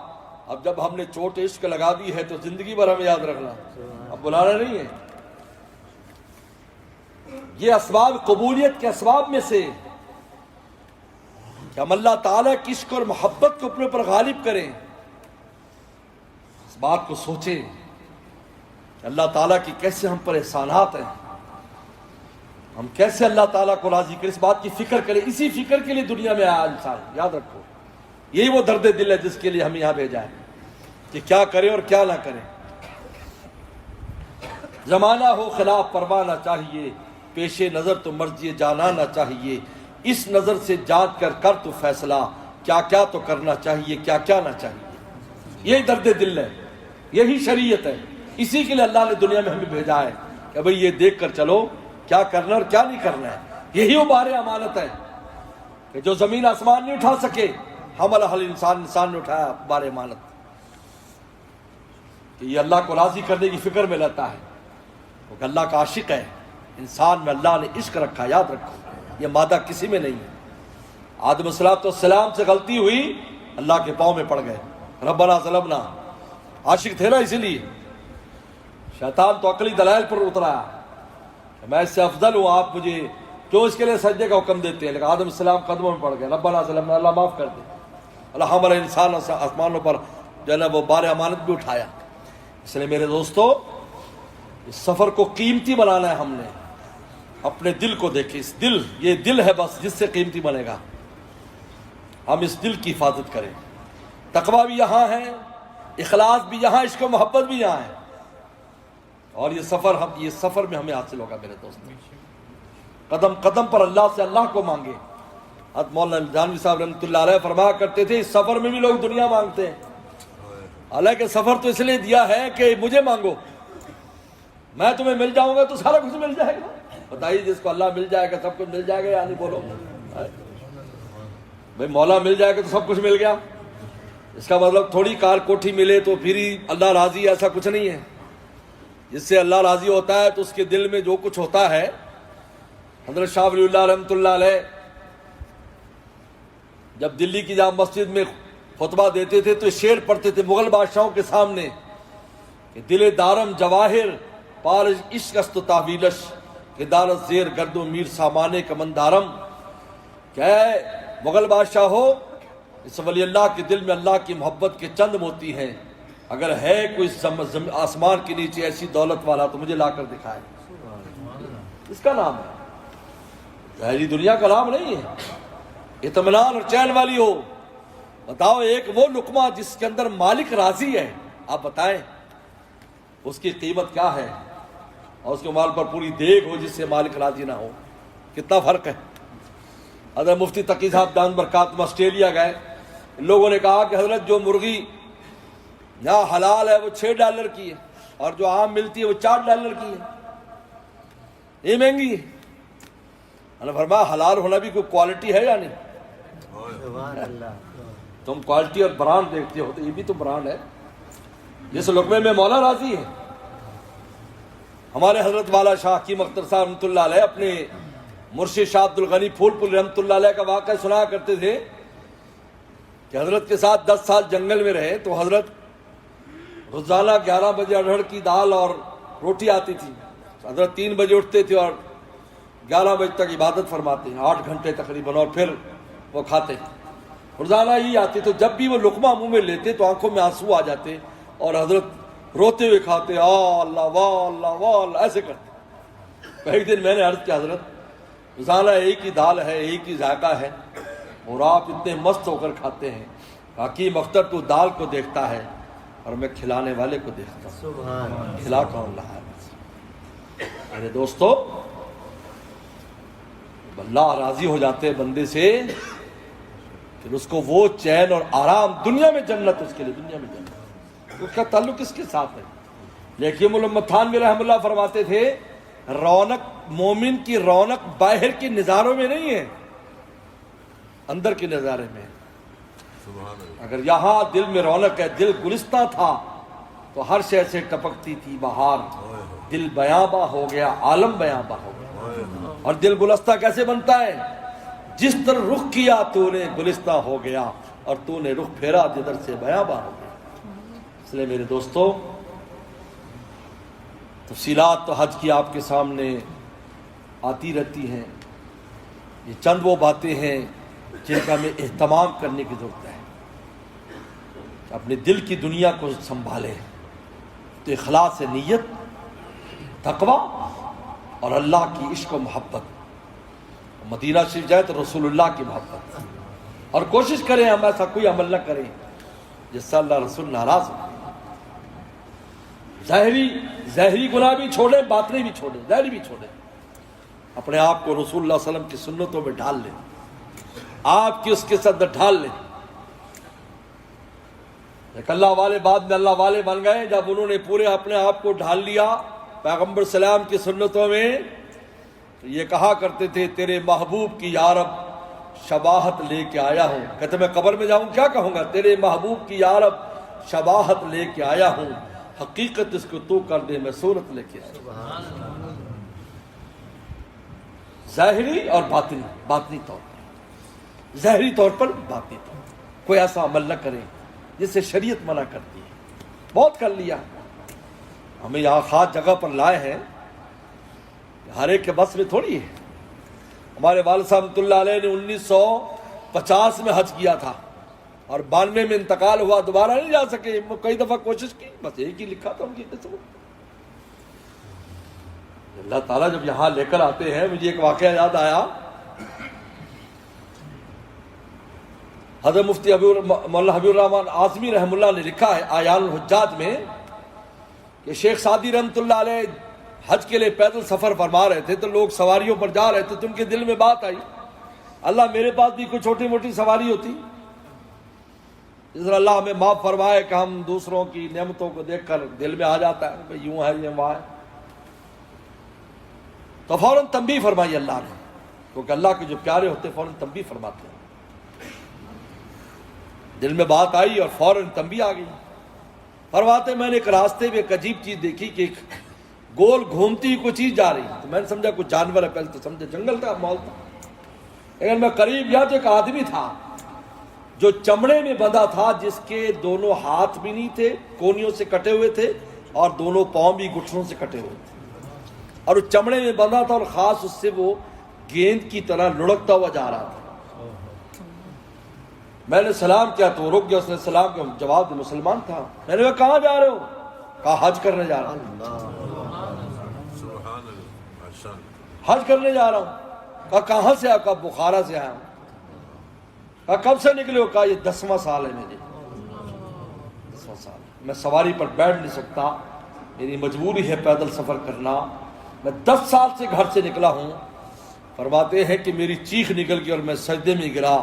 اب جب ہم نے چوٹ عشق لگا دی ہے تو زندگی بھر ہمیں یاد رکھنا، اب بلانا نہیں ہے۔ یہ اسباب قبولیت کے اسباب میں سے کہ ہم اللہ تعالیٰ کی عشق اور محبت کو اپنے پر غالب کریں۔ اس بات کو سوچیں کہ اللہ تعالیٰ کی کیسے ہم پر احسانات ہیں، ہم کیسے اللہ تعالیٰ کو راضی کریں، اس بات کی فکر کریں۔ اسی فکر کے لیے دنیا میں آیا انسان، یاد رکھو۔ یہی وہ درد دل ہے جس کے لیے ہم یہاں بھیجا ہے کہ کیا کریں اور کیا نہ کریں۔ زمانہ ہو خلاف پروانا چاہیے، پیش نظر تو مرضی جانانا چاہیے۔ اس نظر سے جانچ کر تو فیصلہ، کیا کیا تو کرنا چاہیے، کیا کیا نہ چاہیے۔ یہی درد دل ہے، یہی شریعت ہے۔ اسی کے لیے اللہ نے دنیا میں ہمیں بھیجا ہے کہ بھئی یہ دیکھ کر چلو کیا کرنا اور کیا نہیں کرنا ہے۔ یہی وہ بار امانت ہے کہ جو زمین آسمان نہیں اٹھا سکے، حمل حل انسان نے اٹھایا بار امانت، کہ یہ اللہ کو راضی کرنے کی فکر میں لیتا ہے، کیونکہ اللہ کا عاشق ہے۔ انسان میں اللہ نے عشق رکھا، یاد رکھو، یہ مادہ کسی میں نہیں ہے۔ آدم السلام سے غلطی ہوئی، اللہ کے پاؤں میں پڑ گئے، ربنا ظلمنا، عاشق تھے نا، اسی لیے شیطان تو عقلی دلائل پر اترا کہ میں اس سے افضل ہوں، آپ مجھے کیوں اس کے لیے سجدے کا حکم دیتے ہیں؟ لیکن آدم السلام قدموں میں پڑ گئے، ربنا ظلمنا، اللہ معاف کر دے۔ اللہ ہمارے انسان آسمانوں پر جو ہے نا وہ بار امانت بھی اٹھایا۔ اس لیے میرے دوستو، اس سفر کو قیمتی بنانا ہے ہم نے۔ اپنے دل کو دیکھیں، اس دل، یہ دل ہے بس جس سے قیمتی بنے گا۔ ہم اس دل کی حفاظت کریں۔ تقویٰ بھی یہاں ہے، اخلاص بھی یہاں، عشق و محبت بھی یہاں ہے، اور یہ سفر میں ہمیں حاصل ہوگا میرے دوست۔ قدم قدم پر اللہ سے اللہ کو مانگے۔ حضرت مولانا جانوی صاحب رحمۃ اللہ علیہ فرمایا کرتے تھے، اس سفر میں بھی لوگ دنیا مانگتے ہیں، حالانکہ سفر تو اس لیے دیا ہے کہ مجھے مانگو، میں تمہیں مل جاؤں گا تو سارا کچھ مل جائے گا۔ بتائیے، جس کو اللہ مل جائے گا سب کچھ مل جائے گا یا نہیں؟ بولو بھائی، مولا مل جائے گا تو سب کچھ مل گیا، اس کا مطلب تھوڑی کار کوٹھی ملے تو پھر ہی اللہ راضی، ایسا کچھ نہیں ہے۔ جس سے اللہ راضی ہوتا ہے تو اس کے دل میں جو کچھ ہوتا ہے۔ حضرت شاہ ولی اللہ رحمۃ اللہ علیہ جب دلی کی جامع مسجد میں خطبہ دیتے تھے تو شعر پڑھتے تھے مغل بادشاہوں کے سامنے کہ دل دارم جواہر پارج عشق است و تحویلش، کہ دارت زیر گرد و میر سامانے کا مندارم، کہ اے مغل بادشاہ ہو، اس ولی اللہ کے دل میں اللہ کی محبت کے چند موتی ہیں، اگر ہے کوئی آسمان کے نیچے ایسی دولت والا تو مجھے لا کر دکھائے۔ اس کا نام ہے، ظاہری دنیا کا نام نہیں ہے۔ اطمینان اور چین والی ہو۔ بتاؤ، ایک وہ لقمہ جس کے اندر مالک راضی ہے، آپ بتائیں اس کی قیمت کیا ہے، اور اس کے مال پر پوری دیگ ہو جس سے مالک راضی نہ ہو، کتنا فرق ہے۔ حضرت مفتی تقی صاحب دامت برکاتہم آسٹریلیا گئے، لوگوں نے کہا کہ حضرت جو مرغی یہاں حلال ہے وہ $6 کی ہے، اور جو عام ملتی ہے وہ $4 کی ہے، یہ مہنگی ہے۔ انہوں نے فرمایا حلال ہونا بھی کوئی کوالٹی ہے یا نہیں؟ تم کوالٹی اور برانڈ دیکھتے ہو تو یہ بھی تو برانڈ ہے۔ جس لقمے میں مولا راضی ہے۔ ہمارے حضرت والا شاہ حکیم اختر صاحب رحمۃ اللہ علیہ اپنے مرشد شاہ عبد الغنی پھول پور رحمۃ اللہ علیہ کا واقعہ سنایا کرتے تھے کہ حضرت کے ساتھ 10 سال جنگل میں رہے تو حضرت روزانہ 11 بجے ارہر کی دال اور روٹی آتی تھی۔ حضرت 3 بجے اٹھتے تھے اور 11 بجے تک عبادت فرماتے ہیں، 8 گھنٹے تقریباً، اور پھر وہ کھاتے۔ روزانہ یہی آتی، تو جب بھی وہ لقمہ منہ میں لیتے تو آنکھوں میں آنسو آ جاتے اور حضرت روتے ہوئے کھاتے، اللہ واہ اللہ واہ اللہ، ایسے کرتے۔ ایک دن میں نے عرض کیا، حضرت روزانہ ایک ہی دال ہے، ایک ہی ذائقہ ہے، اور آپ اتنے مست ہو کر کھاتے ہیں۔ حکیم اختر تو دال کو دیکھتا ہے اور میں کھلانے والے کو دیکھتا ہوں، کھلا کون رہا ہے۔ میرے دوستو، اللہ راضی ہو جاتے ہیں بندے سے، پھر اس کو وہ چین اور آرام، دنیا میں جنت، اس کے لیے دنیا میں جنت۔ اس کا تعلق کس کے ساتھ ہے؟ لیکن محمد تھانوی رحمہ اللہ فرماتے تھے رونق مومن کی رونق باہر کے نظاروں میں نہیں ہے، اندر کے نظارے میں۔ اگر یہاں دل میں رونق ہے، دل گلستہ تھا تو ہر شے سے ٹپکتی تھی بہار، دل بیاباں ہو گیا، عالم بیاباں ہو گیا۔ اور دل گلستہ کیسے بنتا ہے؟ جس طرح رخ کیا تو نے گلستہ ہو گیا، اور تو نے رخ پھیرا جدھر سے بیاباں ہو گیا۔ اس لیے میرے دوستو، تفصیلات تو حج کی آپ کے سامنے آتی رہتی ہیں، یہ چند وہ باتیں ہیں جن کا ہمیں اہتمام کرنے کی ضرورت ہے، اپنے دل کی دنیا کو سنبھالیں تو اخلاص نیت، تقوی اور اللہ کی عشق و محبت، مدینہ شریف جائے تو رسول اللہ کی محبت، اور کوشش کریں ہم ایسا کوئی عمل نہ کریں جس سے اللہ رسول ناراض ہو۔ ظاہری گناہ بھی چھوڑیں، باطنی بھی چھوڑیں، ظاہری بھی چھوڑیں، اپنے آپ کو رسول اللہ صلی اللہ علیہ وسلم کی سنتوں میں ڈھال لیں، آپ کی اس کے ساتھ ڈھال لیں۔ ایک اللہ والے بعد میں اللہ والے بن گئے جب انہوں نے پورے اپنے آپ کو ڈھال لیا پیغمبر سلام کی سنتوں میں، تو یہ کہا کرتے تھے تیرے محبوب کی یا رب شباہت لے کے آیا ہوں۔ کہتے میں قبر میں جاؤں کیا کہوں گا؟ تیرے محبوب کی یا رب شباہت لے کے آیا ہوں، حقیقت اس کو تو کر دے میں صورت لے کے آیا۔ ظاہری اور باطنی طور پر، ظاہری طور پر، باطنی طور پر کوئی ایسا عمل نہ کرے جس سے شریعت منع کرتی ہے۔ بہت کر لیا، ہمیں یہاں خاص جگہ پر لائے ہیں، ہر ایک کے بس میں تھوڑی ہے۔ ہمارے والد صاحب رحمۃ اللہ علیہ نے 1950 میں حج کیا تھا اور 92 میں انتقال ہوا، دوبارہ نہیں جا سکے، کئی دفعہ کوشش کی، بس ایک ہی لکھا تھا ان کی قسمت۔ اللہ تعالیٰ جب یہاں لے کر آتے ہیں، مجھے ایک واقعہ یاد آیا، حضرت مفتی مولانا حبیب الرحمن اعظمی رحمہ اللہ نے لکھا ہے اعیان الحجاج میں کہ شیخ سعدی رحمۃ اللہ علیہ حج کے لیے پیدل سفر فرما رہے تھے، تو لوگ سواریوں پر جا رہے تھے، تو ان کے دل میں بات آئی، اللہ میرے پاس بھی کوئی چھوٹی موٹی سواری ہوتی، جس طرح اللہ ہمیں معاف فرمائے کہ ہم دوسروں کی نعمتوں کو دیکھ کر دل میں آ جاتا ہے کہ یوں ہے یہ وہاں ہے، تو فوراً تنبیہ فرمائی اللہ نے، کیونکہ اللہ کے جو پیارے ہوتے فوراً تنبیہ فرماتے ہیں۔ دل میں بات آئی اور فوراً تنبیہ آ گئی۔ فرماتے میں نے ایک راستے میں ایک عجیب چیز دیکھی کہ ایک گول گھومتی کوئی چیز جا رہی، تو میں نے سمجھا کوئی جانور ہے، پہلے تو سمجھا جنگل کا ماحول تھا، لیکن میں قریب گیا تو ایک آدمی تھا جو چمڑے میں بندھا تھا، جس کے دونوں ہاتھ بھی نہیں تھے، کونیوں سے کٹے ہوئے تھے، اور دونوں پاؤں بھی گھٹنوں سے کٹے ہوئے تھے، اور وہ چمڑے میں بندھا تھا، اور خاص اس سے وہ گیند کی طرح لڑکتا ہوا جا رہا تھا۔ میں نے سلام کیا تو رک گیا، اس نے سلام کیا، جواب دیا، مسلمان تھا۔ میں نے کہا کہاں جا رہے ہو؟ کہا حج کرنے جا رہا ہوں۔ حج کرنے جا رہا ہوں۔ کہا کہاں سے آیا؟ کہا بخارا سے آیا ہوں۔ کہا کب سے نکلے ہو؟ کہا یہ 10واں سال ہے مجھے، 10واں سال، میں سواری پر بیٹھ نہیں سکتا، میری مجبوری ہے پیدل سفر کرنا، میں 10 سال سے گھر سے نکلا ہوں۔ فرماتے ہیں کہ میری چیخ نکل گئی اور میں سجدے میں گرا،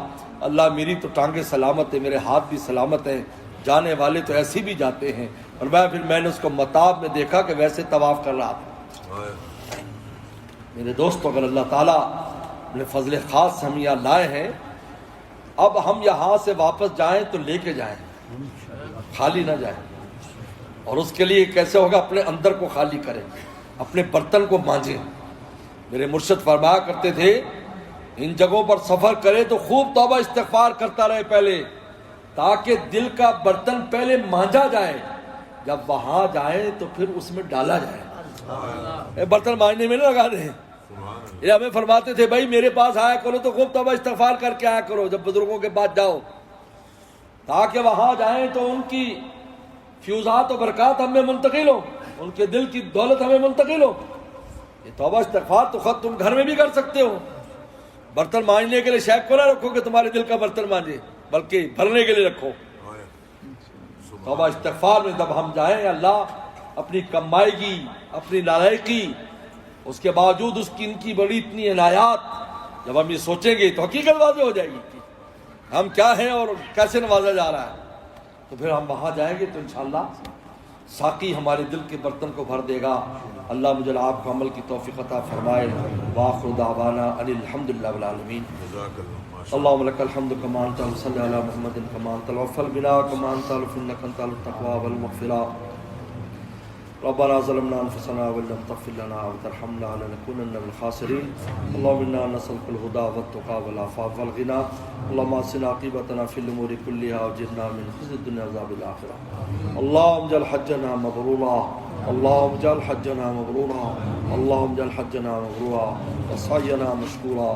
اللہ میری تو ٹانگیں سلامت ہیں، میرے ہاتھ بھی سلامت ہیں، جانے والے تو ایسے بھی جاتے ہیں۔ اور میں نے اس کو مطاب میں دیکھا کہ ویسے طواف کر رہا تھا۔ میرے دوستو، اگر اللہ تعالیٰ نے فضل خاص ہم یہاں لائے ہیں، اب ہم یہاں سے واپس جائیں تو لے کے جائیں، خالی نہ جائیں۔ اور اس کے لیے کیسے ہوگا؟ اپنے اندر کو خالی کریں، اپنے برتن کو مانجیں۔ میرے مرشد فرمایا کرتے تھے ان جگہوں پر سفر کرے تو خوب توبہ استغفار کرتا رہے پہلے، تاکہ دل کا برتن پہلے مانجا جائے، جب وہاں جائیں تو پھر اس میں ڈالا جائے۔ برتن مانجنے میں نہیں لگا رہے۔ یہ ہمیں فرماتے تھے بھائی میرے پاس آیا کرو تو خوب توبہ استغفار کر کے آیا کرو جب بزرگوں کے پاس جاؤ، تاکہ وہاں جائیں تو ان کی فیوزات و برکات ہمیں منتقل ہو، ان کے دل کی دولت ہمیں منتقل ہو۔ یہ توبہ استغفار تو خود تم گھر میں بھی کر سکتے ہو، برتن مانجنے کے لیے شیخ کو نہ رکھو کہ تمہارے دل کا برتن مانجے، بلکہ بھرنے کے لیے رکھو۔ توبہ استغفار میں جب ہم جائیں، اللہ اپنی کمائیگی، اپنی لائقی، اس کے باوجود اس کی ان کی بڑی اتنی عنایات، جب ہم یہ سوچیں گے تو حقیقت واضح ہو جائے گی کہ ہم کیا ہیں اور کیسے نوازا جا رہا ہے، تو پھر ہم وہاں جائیں گے تو انشاءاللہ ساقی ہمارے دل کے برتن کو بھر دے گا۔ اللہ مجھے آپ کو عمل کی توفیق عطا فرمائے۔ وآخر دعوانا ان الحمدللہ رب العالمین۔ اللهم لك الحمد كما انت وصل على محمد كما انت وفل بنا كما انت انك انت التقوى والمغفرة ربنا ظلمنا انفسنا وان لم تغفر لنا وترحمنا لنكونن من الخاسرين اللهم انا نسألك الهدى والتقى والعفاف والغنى اللهم احسن عاقبتنا في الامور كلها واجرنا من خزي الدنيا وعذاب الاخرة اللهم اجعل حجنا مبرورا اللهم اجعل حجنا مبرورا اللهم اجعل حجنا مبرورا وسعينا مشكورا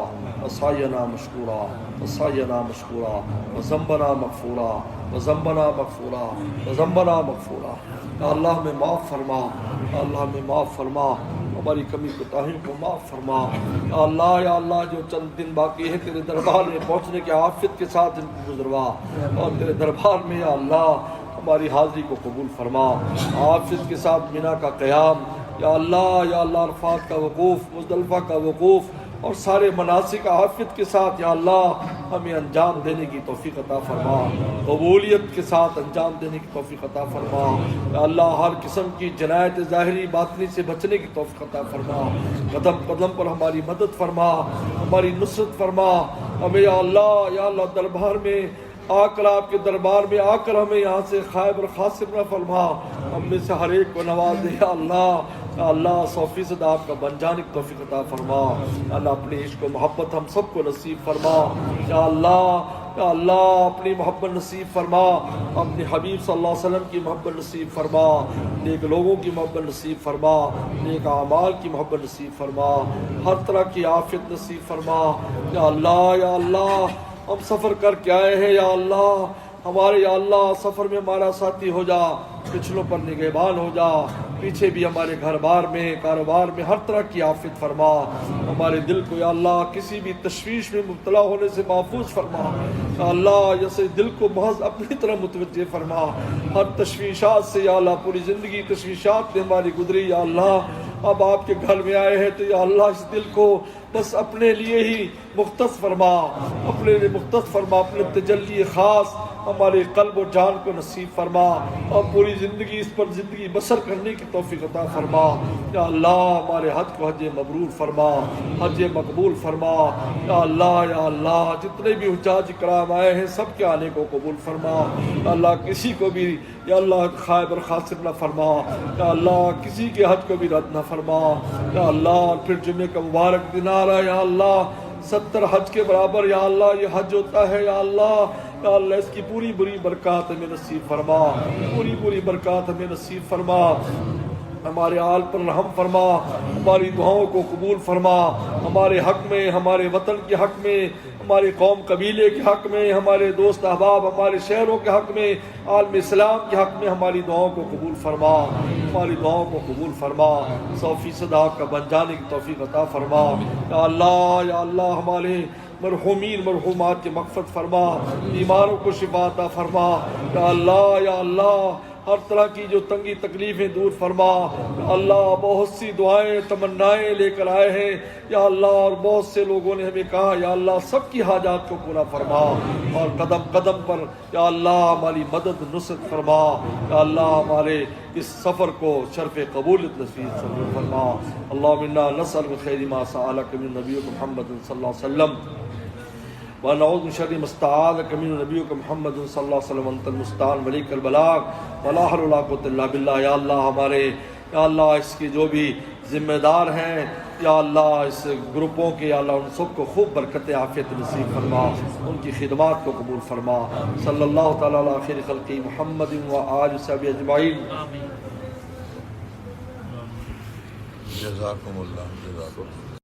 وسعينا مشكورا وسعينا مشكورا وذنبنا مغفورا وذنبنا مغفورا وذنبنا مغفورا۔ یا اللہ ہمیں معاف فرما، یا اللہ ہمیں معاف فرما، ہماری کمی کوتاہیوں کو معاف فرما۔ یا اللہ جو چند دن باقی ہے تیرے دربار میں پہنچنے کے عافیت کے ساتھ ان کو گزروا، اور تیرے دربار میں یا اللہ ہماری حاضری کو قبول فرما۔ عافیت کے ساتھ مینا کا قیام، یا اللہ عرفات کا وقوف، مزدلفہ کا وقوف اور سارے مناسک عافیت کے ساتھ یا اللہ ہمیں انجام دینے کی توفیق عطا فرما، قبولیت کے ساتھ انجام دینے کی توفیق عطا فرما۔ یا اللہ ہر قسم کی جنایت ظاہری باطنی سے بچنے کی توفیق عطا فرما، قدم قدم پر ہماری مدد فرما، ہماری نصرت فرما۔ ہمیں یا اللہ دربار میں آ کر، آپ کے دربار میں آ کر ہمیں یہاں سے خائب اور خاسر نہ فرما، ہم میں سے ہر ایک کو نواز دے۔ یا اللہ 100% آپ کا بن جانے کی توفیق عطا فرما۔ یا اللہ اپنی عشق و محبت ہم سب کو نصیب فرما۔ یا اللہ اپنی محبت نصیب فرما، اپنے حبیب صلی اللہ علیہ وسلم کی محبت نصیب فرما، نیک لوگوں کی محبت نصیب فرما، نیک اعمال کی محبت نصیب فرما، ہر طرح کی عافیت نصیب فرما۔ یا اللہ ہم سفر کر کے آئے ہیں، یا اللہ ہمارے یا اللہ سفر میں ہمارا ساتھی ہو جا، پچھلوں پر نگہبان ہو جا، پیچھے بھی ہمارے گھر بار میں، کاروبار میں ہر طرح کی عافیت فرما۔ ہمارے دل کو یا اللہ کسی بھی تشویش میں مبتلا ہونے سے محفوظ فرما۔ یا اللہ جیسے دل کو محض اپنی طرح متوجہ فرما، ہر تشویشات سے یا اللہ پوری زندگی تشویشات میں ہماری گزری۔ یا اللہ اب آپ کے گھر میں آئے ہیں تو یا اللہ اس دل کو بس اپنے لیے ہی مختص فرما، اپنے لیے مختص فرما، اپنے تجلی خاص ہمارے قلب و جان کو نصیب فرما، اور پوری زندگی اس پر زندگی بسر کرنے کی توفیق عطا فرما۔ یا اللہ ہمارے حج کو حج مبرور فرما، حج مقبول فرما۔ یا اللہ جتنے بھی حجاج کرام آئے ہیں سب کے آنے کو قبول فرما۔ یا اللہ کسی کو بھی یا اللہ خائب اور خاسر نہ فرما، یا اللہ کسی کے حج کو بھی رد نہ فرما۔ یا اللہ پھر جمعے کا مبارک دن آ رہا ہے، یا اللہ 70 حج کے برابر یا اللہ یہ حج ہوتا ہے۔ یا اللہ اس کی پوری برکات ہمیں نصیب فرما، پوری برکات ہمیں نصیب فرما۔ ہمارے آل پر رحم فرما، ہماری دعاؤں کو قبول فرما، ہمارے حق میں، ہمارے وطن کے حق میں، ہمارے قوم قبیلے کے حق میں، ہمارے دوست احباب، ہمارے شہروں کے حق میں، عالم اسلام کے حق میں ہماری دعاؤں کو قبول فرما، ہماری دعاؤں کو قبول فرما۔ 100% آپ کا بن جانے کی توفیق عطا فرما۔ یا اللہ ہمارے مرحومین مرحومات کی مغفرت فرما، بیماروں کو شفا عطا فرما۔ یا اللہ ہر طرح کی جو تنگی تکلیفیں دور فرما۔ یا اللہ بہت سی دعائیں تمنائیں لے کر آئے ہیں یا اللہ، اور بہت سے لوگوں نے ہمیں کہا یا اللہ سب کی حاجات کو پورا فرما، اور قدم قدم پر یا اللہ ہماری مدد نصرت فرما۔ یا اللہ ہمارے اس سفر کو شرف قبولیت نصیب فرما۔ اللہم انا نسألک خیر ما سألک من نبیک محمد صلی اللہ علیہ وسلم، ونعوذ من شر ما استعاذک من نبیک محمد صلی اللہ علیہ وسلم، انت المستعان وعلیک البلاغ ولا حول ولا قوة الا باللہ۔ یا اللہ ہمارے یا اللہ اس کے جو بھی ذمہ دار ہیں یا اللہ اس گروپوں کے یا اللہ ان سب کو خوب برکت عافیت نصیب فرما، ان کی خدمات کو قبول فرما۔ صلی اللہ تعالی علی خیر خلقہ محمد و آلہ وصحبہ اجمعین۔ جزاکم اللہ۔